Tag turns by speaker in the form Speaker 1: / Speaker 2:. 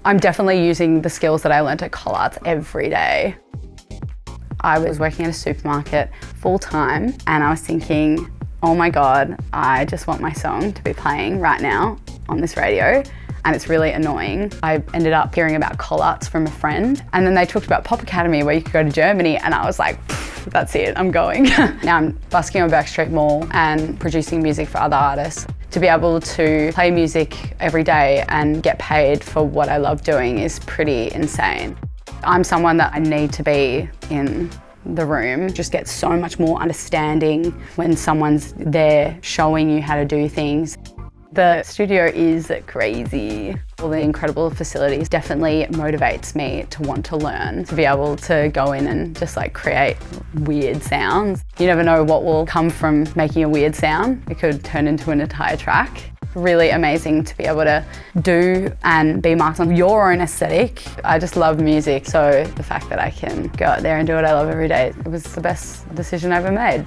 Speaker 1: I'm definitely using the skills that I learned at Collarts every day. I was working at a supermarket full time and I was thinking, oh my God, I just want my song to be playing right now on this radio. And it's really annoying. I ended up hearing about Collarts from a friend, and then they talked about Pop Academy where you could go to Germany, and I was like, that's it, I'm going. Now I'm busking on Backstreet Mall and producing music for other artists. To be able to play music every day and get paid for what I love doing is pretty insane. I'm someone that I need to be in the room, just get so much more understanding when someone's there showing you how to do things. The studio is crazy. All the incredible facilities definitely motivates me to want to learn, to be able to go in and just like create weird sounds. You never know what will come from making a weird sound. It could turn into an entire track. Really amazing to be able to do and be marked on your own aesthetic. I just love music, so the fact that I can go out there and do what I love every day, it was the best decision I ever made.